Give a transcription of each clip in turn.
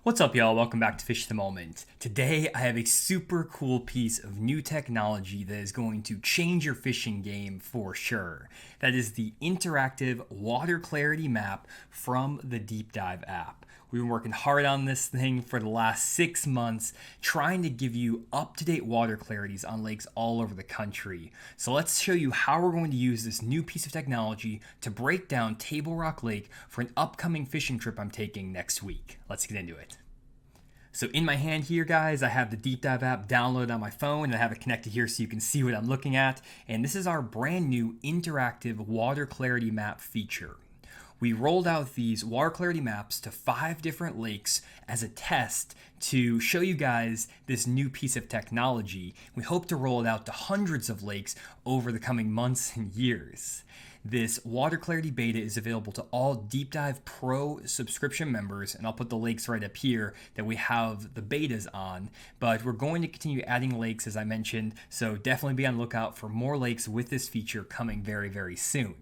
What's up, y'all? Welcome back to Fish the Moment. Today, I have a super cool piece of new technology that is going to change your fishing game for sure. That is the interactive water clarity map from the Deep Dive app. We've been working hard on this thing for the last 6 months, trying to give you up-to-date water clarities on lakes all over the country. So let's show you how we're going to use this new piece of technology to break down Table Rock Lake for an upcoming fishing trip I'm taking next week. Let's get into it. So in my hand here, guys, I have the Deep Dive app downloaded on my phone, and I have it connected here so you can see what I'm looking at. And this is our brand new interactive water clarity map feature. We rolled out these water clarity maps to 5 different lakes as a test to show you guys this new piece of technology. We hope to roll it out to hundreds of lakes over the coming months and years. This water clarity beta is available to all Deep Dive Pro subscription members, and I'll put the links right up here that we have the betas on. But we're going to continue adding lakes, as I mentioned, so definitely be on the lookout for more lakes with this feature coming very, very soon.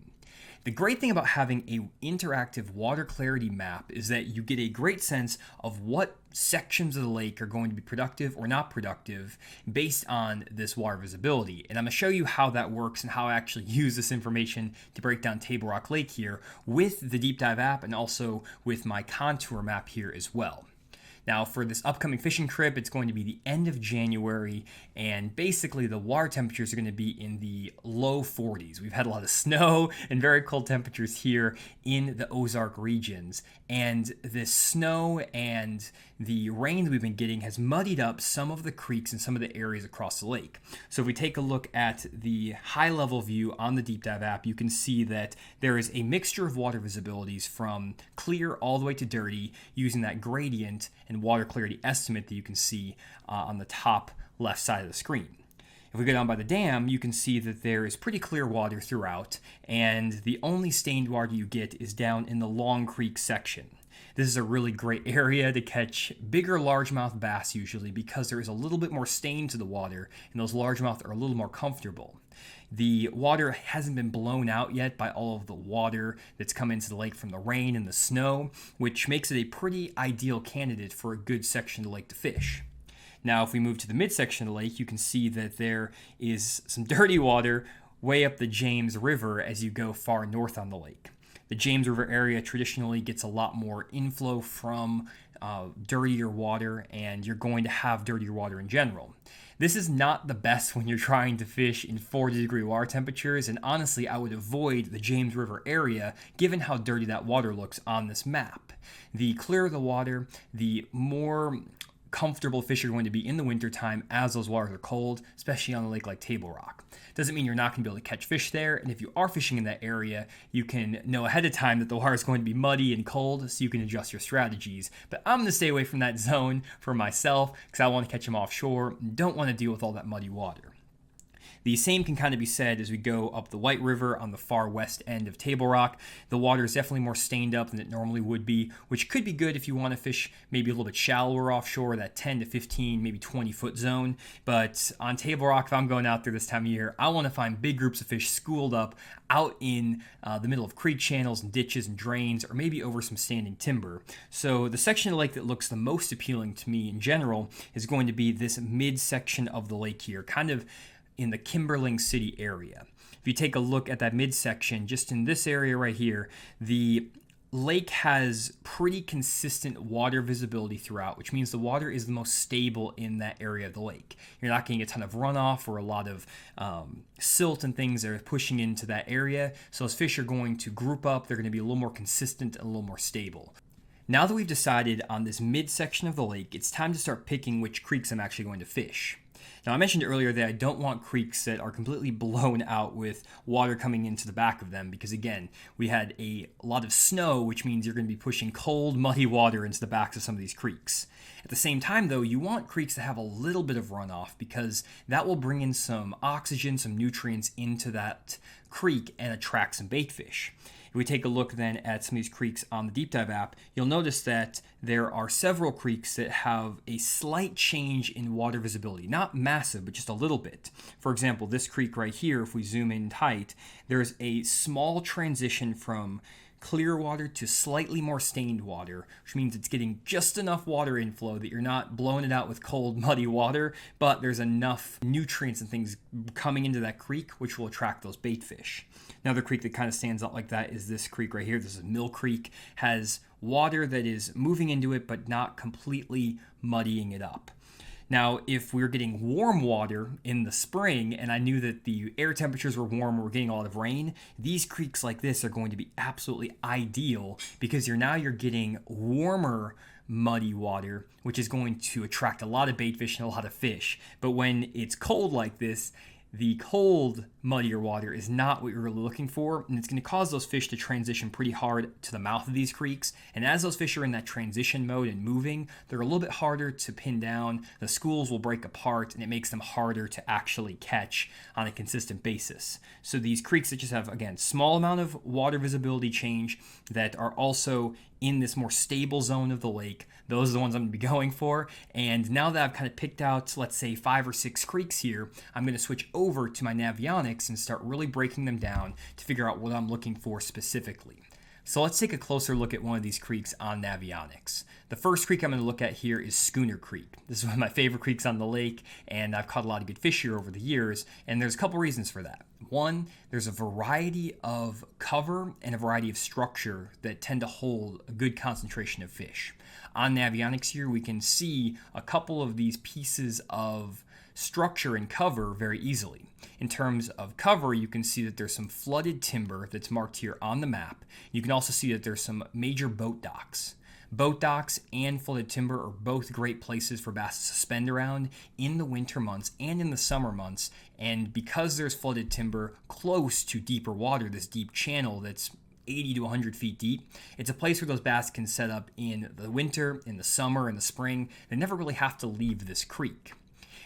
The great thing about having an interactive water clarity map is that you get a great sense of what sections of the lake are going to be productive or not productive based on this water visibility. And I'm going to show you how that works and how I actually use this information to break down Table Rock Lake here with the Deep Dive app and also with my contour map here as well. Now, for this upcoming fishing trip, it's going to be the end of January, and basically the water temperatures are going to be in the low 40s. We've had a lot of snow and very cold temperatures here in the Ozark regions, and this snow and the rain that we've been getting has muddied up some of the creeks and some of the areas across the lake. So if we take a look at the high-level view on the Deep Dive app, you can see that there is a mixture of water visibilities from clear all the way to dirty using that gradient and water clarity estimate that you can see on the top left side of the screen. If we go down by the dam, you can see that there is pretty clear water throughout, and the only stained water you get is down in the Long Creek section. This is a really great area to catch bigger largemouth bass usually because there is a little bit more stain to the water, and those largemouth are a little more comfortable. The water hasn't been blown out yet by all of the water that's come into the lake from the rain and the snow, which makes it a pretty ideal candidate for a good section of the lake to fish. Now, if we move to the midsection of the lake, you can see that there is some dirty water way up the James River as you go far north on the lake. The James River area traditionally gets a lot more inflow from dirtier water, and you're going to have dirtier water in general. This is not the best when you're trying to fish in 40-degree water temperatures, and honestly, I would avoid the James River area given how dirty that water looks on this map. The clearer the water, the more comfortable fish are going to be in the wintertime as those waters are cold, especially on a lake like Table Rock. Doesn't mean you're not going to be able to catch fish there, and if you are fishing in that area, you can know ahead of time that the water is going to be muddy and cold, so you can adjust your strategies. But I'm going to stay away from that zone for myself because I want to catch them offshore and don't want to deal with all that muddy water. The same can kind of be said as we go up the White River on the far west end of Table Rock. The water is definitely more stained up than it normally would be, which could be good if you want to fish maybe a little bit shallower offshore, that 10 to 15, maybe 20 foot zone. But on Table Rock, if I'm going out there this time of year, I want to find big groups of fish schooled up out in the middle of creek channels and ditches and drains, or maybe over some standing timber. So the section of the lake that looks the most appealing to me in general is going to be this midsection of the lake here, kind of in the Kimberling City area. If you take a look at that midsection, just in this area right here, the lake has pretty consistent water visibility throughout, which means the water is the most stable in that area of the lake. You're not getting a ton of runoff or a lot of silt and things that are pushing into that area. So those fish are going to group up. They're going to be a little more consistent and a little more stable. Now that we've decided on this midsection of the lake, it's time to start picking which creeks I'm actually going to fish. Now, I mentioned earlier that I don't want creeks that are completely blown out with water coming into the back of them because, again, we had a lot of snow, which means you're going to be pushing cold, muddy water into the backs of some of these creeks. At the same time, though, you want creeks that have a little bit of runoff because that will bring in some oxygen, some nutrients into that creek and attract some bait fish. If we take a look then at some of these creeks on the Deep Dive app, you'll notice that there are several creeks that have a slight change in water visibility. Not massive, but just a little bit. For example, this creek right here, if we zoom in tight, there's a small transition from clear water to slightly more stained water, which means it's getting just enough water inflow that you're not blowing it out with cold, muddy water, but there's enough nutrients and things coming into that creek, which will attract those bait fish. Another creek that kind of stands out like that is this creek right here. This is Mill Creek, has water that is moving into it, but not completely muddying it up. Now, if we were getting warm water in the spring and I knew that the air temperatures were warm and we're getting a lot of rain, these creeks like this are going to be absolutely ideal because you're getting warmer muddy water, which is going to attract a lot of bait fish and a lot of fish. But when it's cold like this, the cold, muddier water is not what you're really looking for, and it's going to cause those fish to transition pretty hard to the mouth of these creeks. And as those fish are in that transition mode and moving, they're a little bit harder to pin down. The schools will break apart, and it makes them harder to actually catch on a consistent basis. So these creeks that just have, again, small amount of water visibility change that are also in this more stable zone of the lake, those are the ones I'm going to be going for. And now that I've kind of picked out, let's say, 5 or 6 creeks here, I'm going to switch over to my Navionics and start really breaking them down to figure out what I'm looking for specifically. So let's take a closer look at one of these creeks on Navionics. The first creek I'm going to look at here is Schooner Creek. This is one of my favorite creeks on the lake, and I've caught a lot of good fish here over the years, and there's a couple reasons for that. One, there's a variety of cover and a variety of structure that tend to hold a good concentration of fish. On Navionics here, we can see a couple of these pieces of structure and cover very easily. In terms of cover, you can see that there's some flooded timber that's marked here on the map. You can also see that there's some major boat docks. Boat docks and flooded timber are both great places for bass to suspend around in the winter months and in the summer months. And because there's flooded timber close to deeper water, this deep channel that's 80 to 100 feet deep, it's a place where those bass can set up in the winter, in the summer, in the spring. They never really have to leave this creek.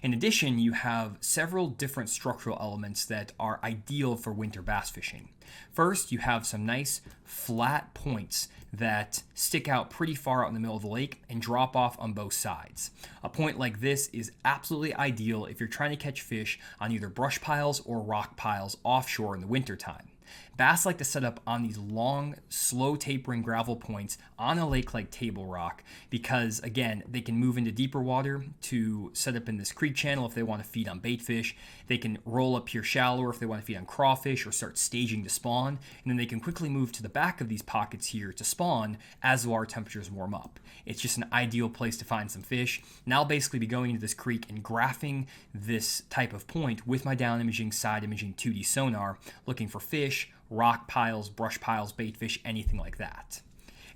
In addition, you have several different structural elements that are ideal for winter bass fishing. First, you have some nice flat points that stick out pretty far out in the middle of the lake and drop off on both sides. A point like this is absolutely ideal if you're trying to catch fish on either brush piles or rock piles offshore in the wintertime. Bass like to set up on these long, slow tapering gravel points on a lake like Table Rock because, again, they can move into deeper water to set up in this creek channel if they want to feed on bait fish. They can roll up here shallower if they want to feed on crawfish or start staging to spawn. And then they can quickly move to the back of these pockets here to spawn as the water temperatures warm up. It's just an ideal place to find some fish. And I'll basically be going into this creek and graphing this type of point with my down imaging, side imaging 2D sonar, looking for fish, rock piles, brush piles, bait fish, anything like that.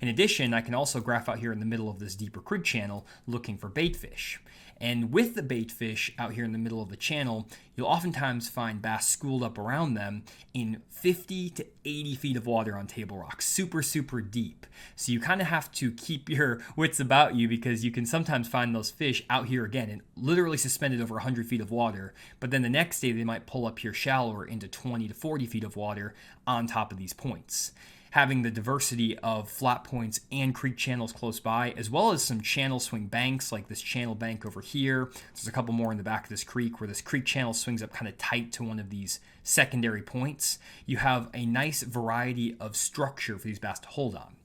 In addition, I can also graph out here in the middle of this deeper creek channel looking for bait fish. And with the bait fish out here in the middle of the channel, you'll oftentimes find bass schooled up around them in 50 to 80 feet of water on Table Rock, super, super deep. So you kind of have to keep your wits about you because you can sometimes find those fish out here again and literally suspended over 100 feet of water. But then the next day they might pull up here shallower into 20 to 40 feet of water on top of these points. Having the diversity of flat points and creek channels close by, as well as some channel swing banks like this channel bank over here. There's a couple more in the back of this creek where this creek channel swings up kind of tight to one of these secondary points. You have a nice variety of structure for these bass to hold on.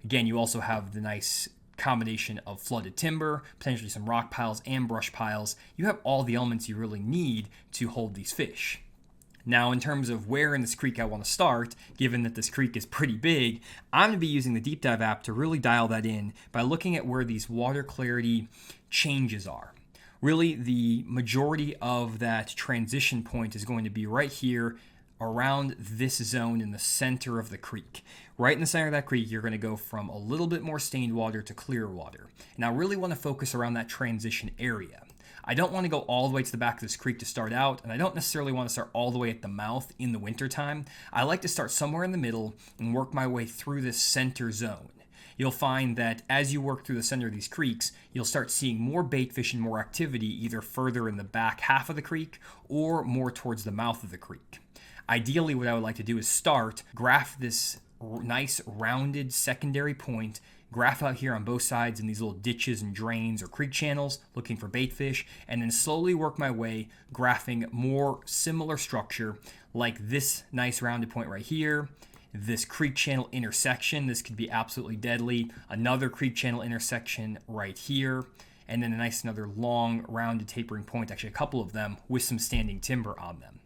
Again, you also have the nice combination of flooded timber, potentially some rock piles and brush piles. You have all the elements you really need to hold these fish. Now, in terms of where in this creek I want to start, given that this creek is pretty big, I'm going to be using the Deep Dive app to really dial that in by looking at where these water clarity changes are. Really, the majority of that transition point is going to be right here around this zone in the center of the creek. Right in the center of that creek, you're going to go from a little bit more stained water to clear water. And I really want to focus around that transition area. I don't want to go all the way to the back of this creek to start out, and I don't necessarily want to start all the way at the mouth in the wintertime. I like to start somewhere in the middle and work my way through this center zone. You'll find that as you work through the center of these creeks, you'll start seeing more bait fish and more activity either further in the back half of the creek or more towards the mouth of the creek. Ideally, what I would like to do is graph this nice rounded secondary point, graph out here on both sides in these little ditches and drains or creek channels looking for bait fish, and then slowly work my way graphing more similar structure like this nice rounded point right here, this creek channel intersection. This could be absolutely deadly. Another creek channel intersection right here. And then a nice another long rounded tapering point, actually a couple of them with some standing timber on them.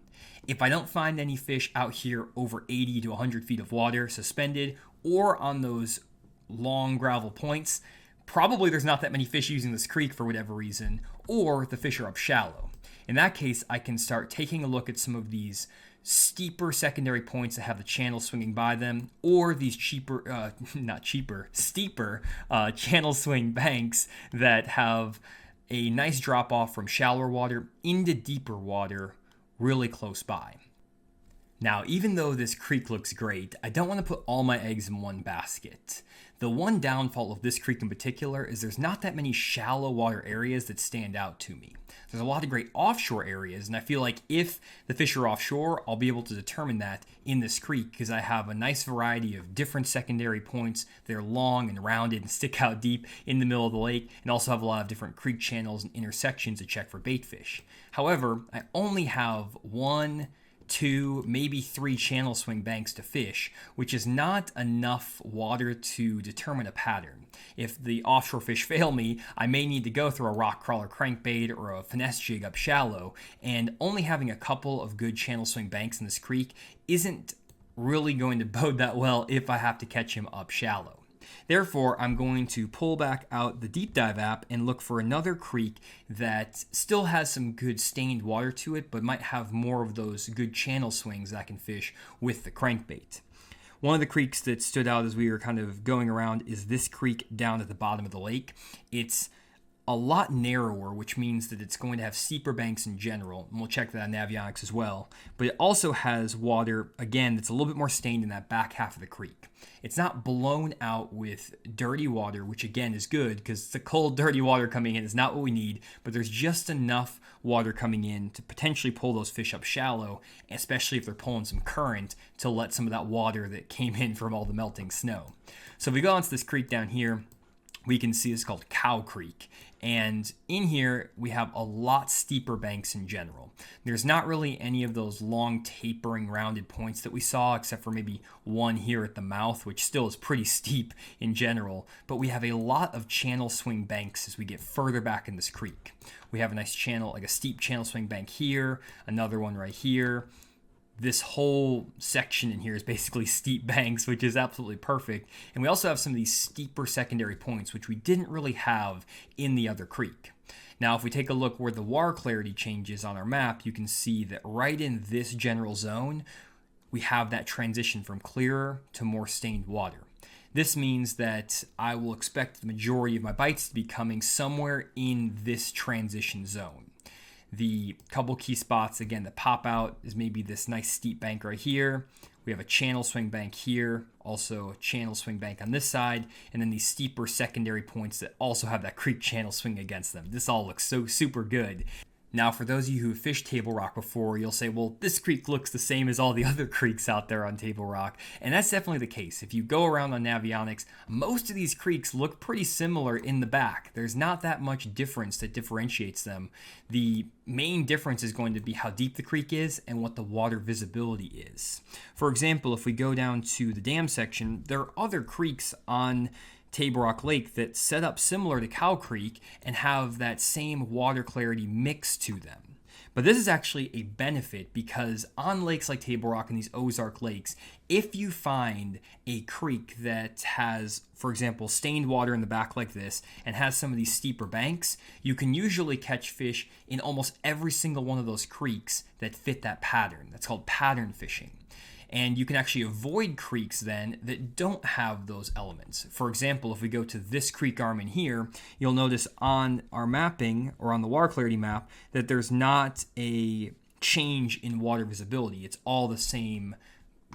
If I don't find any fish out here over 80 to 100 feet of water suspended or on those long gravel points, probably there's not that many fish using this creek for whatever reason, or the fish are up shallow. In that case, I can start taking a look at some of these steeper secondary points that have the channel swinging by them, or these steeper channel swing banks that have a nice drop off from shallower water into deeper water really close by. Now, even though this creek looks great, I don't want to put all my eggs in one basket. The one downfall of this creek in particular is there's not that many shallow water areas that stand out to me. There's a lot of great offshore areas, and I feel like if the fish are offshore, I'll be able to determine that in this creek because I have a nice variety of different secondary points. They're long and rounded and stick out deep in the middle of the lake, and also have a lot of different creek channels and intersections to check for bait fish. However, I only have 1, 2, maybe 3 channel swing banks to fish, which is not enough water to determine a pattern. If the offshore fish fail me, I may need to go through a rock crawler crankbait or a finesse jig up shallow, and only having a couple of good channel swing banks in this creek isn't really going to bode that well if I have to catch him up shallow. Therefore, I'm going to pull back out the Deep Dive app and look for another creek that still has some good stained water to it, but might have more of those good channel swings that I can fish with the crankbait. One of the creeks that stood out as we were kind of going around is this creek down at the bottom of the lake. It's a lot narrower, which means that it's going to have steeper banks in general, and we'll check that on Navionics as well. But it also has water, again, that's a little bit more stained in that back half of the creek. It's not blown out with dirty water, which again is good because the cold, dirty water coming in is not what we need, but there's just enough water coming in to potentially pull those fish up shallow, especially if they're pulling some current to let some of that water that came in from all the melting snow. So if we go onto this creek down here, we can see it's called Cow Creek. And in here, we have a lot steeper banks in general. There's not really any of those long tapering rounded points that we saw, except for maybe one here at the mouth, which still is pretty steep in general. But we have a lot of channel swing banks as we get further back in this creek. We have a nice channel, like a steep channel swing bank here, another one right here. This whole section in here is basically steep banks, which is absolutely perfect. And we also have some of these steeper secondary points, which we didn't really have in the other creek. Now, if we take a look where the water clarity changes on our map, you can see that right in this general zone, we have that transition from clearer to more stained water. This means that I will expect the majority of my bites to be coming somewhere in this transition zone. The couple key spots, again, that pop out is maybe this nice steep bank right here. We have a channel swing bank here, also a channel swing bank on this side, and then these steeper secondary points that also have that creek channel swing against them. This all looks so super good. Now, for those of you who have fished Table Rock before, you'll say, well, this creek looks the same as all the other creeks out there on Table Rock. And that's definitely the case. If you go around on Navionics, most of these creeks look pretty similar in the back. There's not that much difference that differentiates them. The main difference is going to be how deep the creek is and what the water visibility is. For example, if we go down to the dam section, there are other creeks on Table Rock Lake that set up similar to Cow Creek and have that same water clarity mixed to them. But this is actually a benefit because on lakes like Table Rock and these Ozark lakes, if you find a creek that has, for example, stained water in the back like this and has some of these steeper banks, you can usually catch fish in almost every single one of those creeks that fit that pattern. That's called pattern fishing. And you can actually avoid creeks then that don't have those elements. For example, if we go to this creek arm in here, you'll notice on our mapping or on the water clarity map that there's not a change in water visibility. It's all the same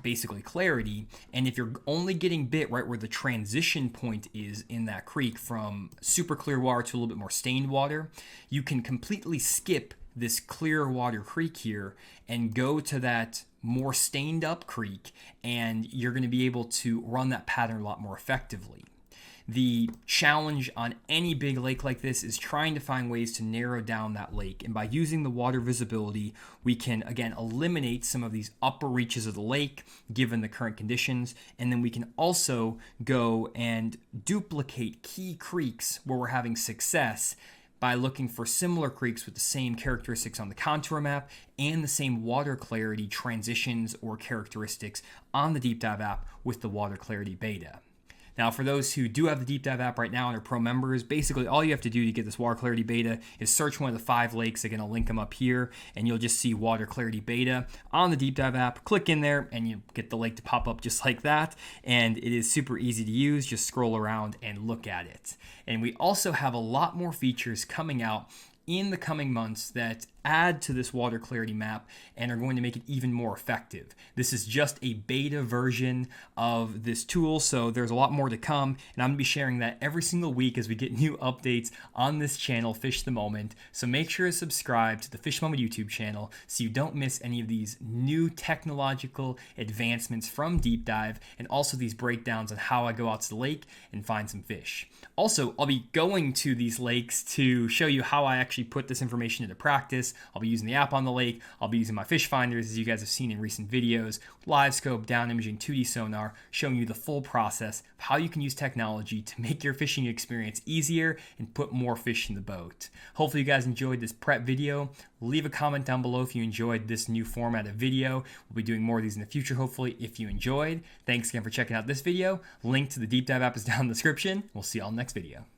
basically clarity. And if you're only getting bit right where the transition point is in that creek from super clear water to a little bit more stained water, you can completely skip this clear water creek here and go to that more stained up creek, and you're going to be able to run that pattern a lot more effectively. The challenge on any big lake like this is trying to find ways to narrow down that lake. And by using the water visibility, we can, again, eliminate some of these upper reaches of the lake given the current conditions. And then we can also go and duplicate key creeks where we're having success by looking for similar creeks with the same characteristics on the contour map and the same water clarity transitions or characteristics on the Deep Dive app with the water clarity beta. Now, for those who do have the Deep Dive app right now and are pro members, basically all you have to do to get this water clarity beta is search one of the 5 lakes. Again, I'll link them up here, and you'll just see water clarity beta on the Deep Dive app. Click in there, and you get the lake to pop up just like that. And it is super easy to use. Just scroll around and look at it. And we also have a lot more features coming out in the coming months that add to this water clarity map and are going to make it even more effective. This is just a beta version of this tool, so there's a lot more to come, and I'm going to be sharing that every single week as we get new updates on this channel, Fish the Moment. So make sure to subscribe to the Fish the Moment YouTube channel so you don't miss any of these new technological advancements from Deep Dive, and also these breakdowns on how I go out to the lake and find some fish. Also, I'll be going to these lakes to show you how I actually put this information into practice. I'll be using the app on the lake. I'll be using my fish finders, as you guys have seen in recent videos, live scope, down imaging, 2D sonar, showing you the full process of how you can use technology to make your fishing experience easier and put more fish in the boat. Hopefully you guys enjoyed this prep video. Leave a comment down below if you enjoyed this new format of video. We'll be doing more of these in the future, hopefully, if you enjoyed. Thanks again for checking out this video. Link to the Deep Dive app is down in the description. We'll see y'all in the next video.